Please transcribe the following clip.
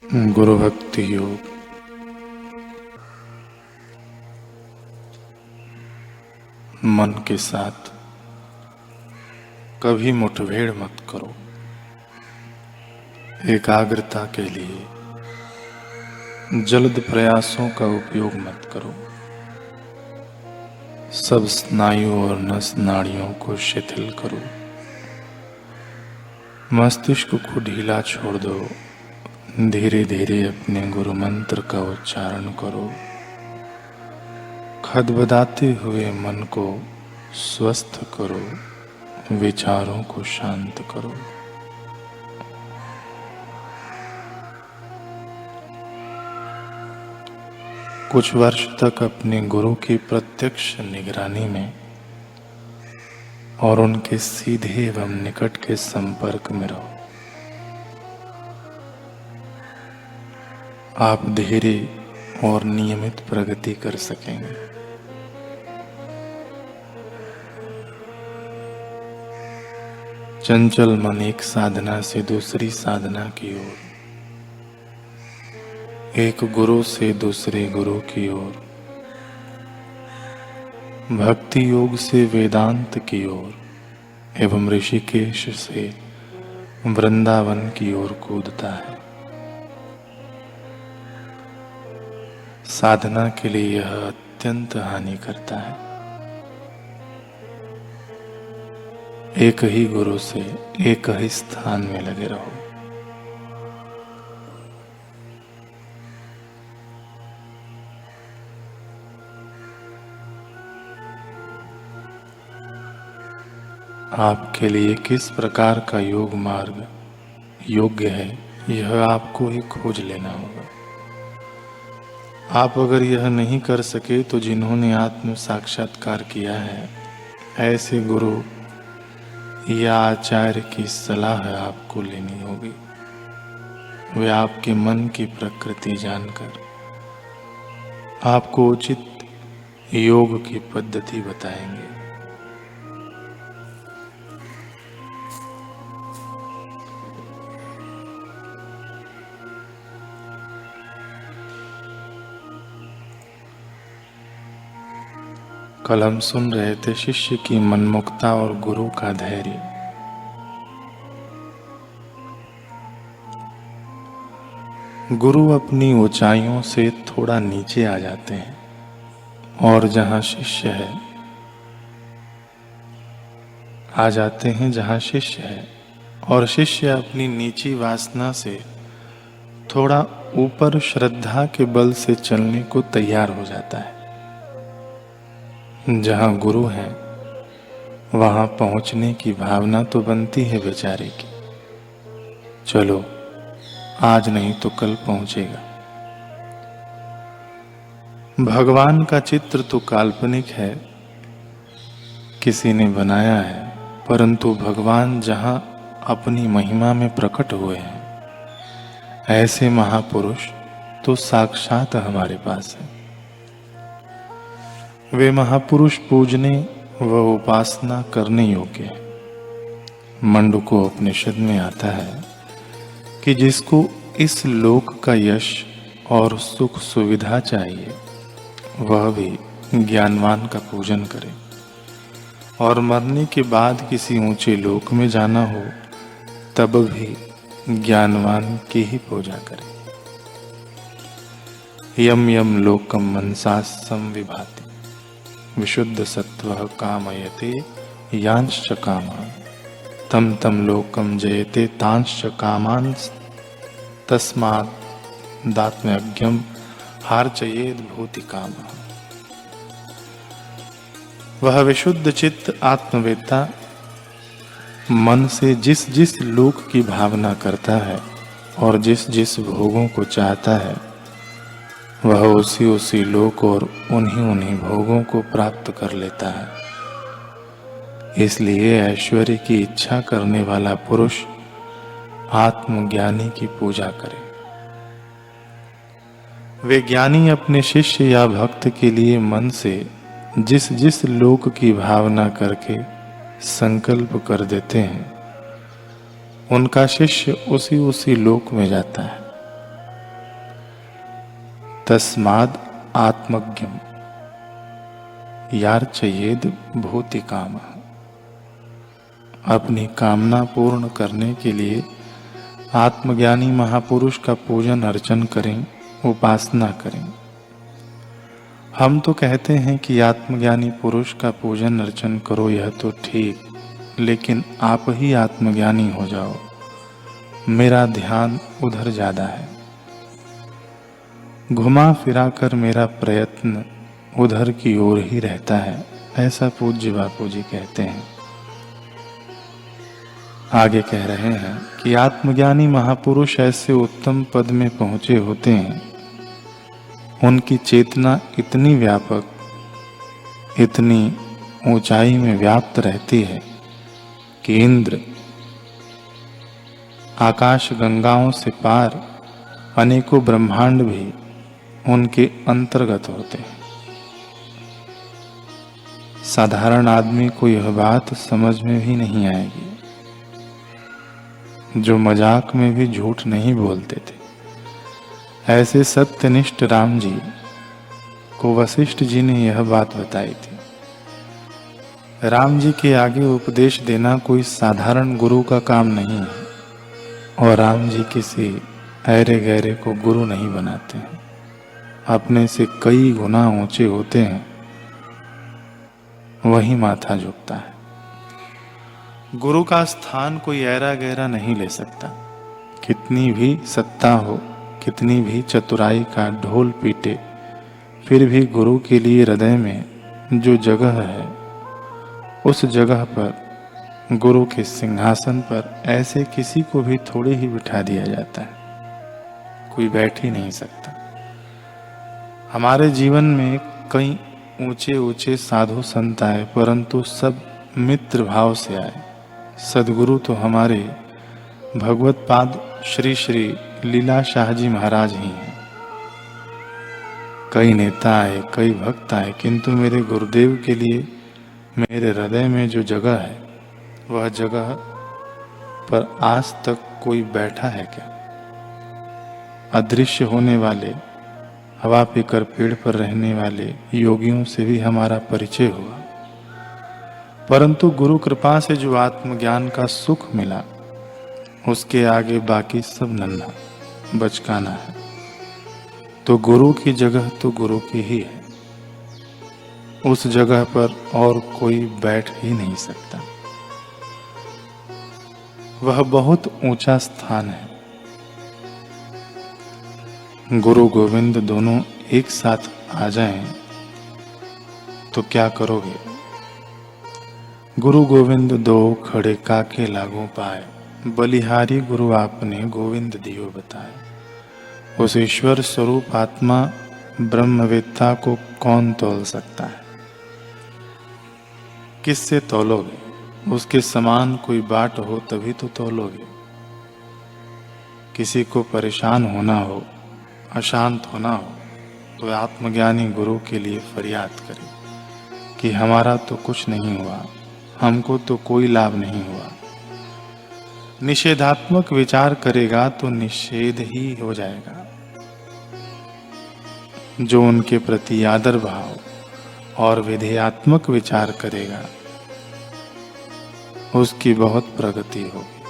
गुरु भक्ति योग। मन के साथ कभी मुठभेड़ मत करो। एकाग्रता के लिए जल्द प्रयासों का उपयोग मत करो। सब स्नायु और नस नाड़ियों को शिथिल करो। मस्तिष्क को ढीला छोड़ दो। धीरे धीरे अपने गुरु मंत्र का उच्चारण करो। खदबदाते हुए मन को स्वस्थ करो। विचारों को शांत करो। कुछ वर्ष तक अपने गुरु की प्रत्यक्ष निगरानी में और उनके सीधे एवं निकट के संपर्क में रहो। आप धीरे और नियमित प्रगति कर सकेंगे। चंचल मन एक साधना से दूसरी साधना की ओर, एक गुरु से दूसरे गुरु की ओर, भक्ति योग से वेदांत की ओर एवं ऋषिकेश से वृंदावन की ओर कूदता है। साधना के लिए यह अत्यंत हानि करता है। एक ही गुरु से एक ही स्थान में लगे रहो। आपके लिए किस प्रकार का योग मार्ग योग्य है, यह आपको ही खोज लेना होगा। आप अगर यह नहीं कर सके तो जिन्होंने आत्म साक्षात्कार किया है, ऐसे गुरु या आचार्य की सलाह आपको लेनी होगी। वे आपके मन की प्रकृति जानकर आपको उचित योग की पद्धति बताएंगे। कल हम सुन रहे थे शिष्य की मनमुक्ता और गुरु का धैर्य। गुरु अपनी ऊंचाइयों से थोड़ा नीचे आ जाते हैं और जहां शिष्य है आ जाते हैं जहां शिष्य है, और शिष्य अपनी नीची वासना से थोड़ा ऊपर श्रद्धा के बल से चलने को तैयार हो जाता है। जहां गुरु है वहां पहुंचने की भावना तो बनती है बेचारे की। चलो आज नहीं तो कल पहुंचेगा। भगवान का चित्र तो काल्पनिक है, किसी ने बनाया है, परंतु भगवान जहां अपनी महिमा में प्रकट हुए हैं, ऐसे महापुरुष तो साक्षात हमारे पास है। वे महापुरुष पूजने व उपासना करने योग्य है। मंडूको उपनिषद में आता है कि जिसको इस लोक का यश और सुख सुविधा चाहिए, वह भी ज्ञानवान का पूजन करे, और मरने के बाद किसी ऊंचे लोक में जाना हो तब भी ज्ञानवान की ही पूजा करे। यम यम लोकम मनसा संविभाति विशुद्ध सत्वः कामयते यांश्च कामान् तम तम लोकम जयते तांश्च कामान् तस्मात् दात्म्यज्ञं हार्चयेद भूति कामः। वह विशुद्ध चित्त आत्मवेत्ता मन से जिस जिस लोक की भावना करता है और जिस जिस भोगों को चाहता है, वह उसी उसी लोक और उन्हीं उन्हीं भोगों को प्राप्त कर लेता है। इसलिए ऐश्वर्य की इच्छा करने वाला पुरुष आत्मज्ञानी की पूजा करे। वे ज्ञानी अपने शिष्य या भक्त के लिए मन से जिस जिस लोक की भावना करके संकल्प कर देते हैं, उनका शिष्य उसी उसी लोक में जाता है। तस्माद् आत्मज्ञम् यार्चयेद भूति कामः। अपनी कामना पूर्ण करने के लिए आत्मज्ञानी महापुरुष का पूजन अर्चन करें, उपासना करें। हम तो कहते हैं कि आत्मज्ञानी पुरुष का पूजन अर्चन करो, यह तो ठीक, लेकिन आप ही आत्मज्ञानी हो जाओ। मेरा ध्यान उधर ज्यादा है, घुमा फिरा कर मेरा प्रयत्न उधर की ओर ही रहता है, ऐसा पूज्य बापू जी कहते हैं। आगे कह रहे हैं कि आत्मज्ञानी महापुरुष ऐसे उत्तम पद में पहुंचे होते हैं, उनकी चेतना इतनी व्यापक, इतनी ऊंचाई में व्याप्त रहती है कि इंद्र, आकाश गंगाओं से पार अनेकों ब्रह्मांड भी उनके अंतर्गत होते हैं। साधारण आदमी को यह बात समझ में भी नहीं आएगी, जो मजाक में भी झूठ नहीं बोलते थे। ऐसे सत्यनिष्ठ राम जी को वशिष्ठ जी ने यह बात बताई थी। राम जी के आगे उपदेश देना कोई साधारण गुरु का काम नहीं है, और राम जी किसी ऐरे गहरे को गुरु नहीं बनाते हैं। अपने से कई गुना ऊंचे होते हैं, वही माथा झुकता है। गुरु का स्थान कोई ऐरा गहरा नहीं ले सकता। कितनी भी सत्ता हो, कितनी भी चतुराई का ढोल पीटे, फिर भी गुरु के लिए हृदय में जो जगह है, उस जगह पर, गुरु के सिंहासन पर ऐसे किसी को भी थोड़े ही बिठा दिया जाता है, कोई बैठ ही नहीं सकता। हमारे जीवन में कई ऊंचे ऊंचे साधु संत आए, परंतु सब मित्र भाव से आए। सदगुरु तो हमारे भगवत पाद श्री श्री लीला शाह जी महाराज ही हैं। कई नेता आए, कई भक्त आए, किंतु मेरे गुरुदेव के लिए मेरे हृदय में जो जगह है, वह जगह पर आज तक कोई बैठा है क्या? अदृश्य होने वाले, हवा पीकर पेड़ पर रहने वाले योगियों से भी हमारा परिचय हुआ, परंतु गुरु कृपा से जो आत्मज्ञान का सुख मिला, उसके आगे बाकी सब नन्हा बचकाना है। तो गुरु की जगह तो गुरु की ही है, उस जगह पर और कोई बैठ ही नहीं सकता। वह बहुत ऊंचा स्थान है। गुरु गोविंद दोनों एक साथ आ जाएं तो क्या करोगे? गुरु गोविंद दो खड़े काके लागू पाए, बलिहारी गुरु आपने गोविंद दियो बताए। उस ईश्वर स्वरूप आत्मा ब्रह्मवेत्ता को कौन तौल सकता है? किससे तौलोगे? उसके समान कोई बाट हो तभी तो तौलोगे। किसी को परेशान होना हो, अशांत होना हो, तो आत्मज्ञानी गुरु के लिए फरियाद करे कि हमारा तो कुछ नहीं हुआ, हमको तो कोई लाभ नहीं हुआ। निषेधात्मक विचार करेगा तो निषेध ही हो जाएगा। जो उनके प्रति आदर भाव और विधेयात्मक विचार करेगा, उसकी बहुत प्रगति होगी।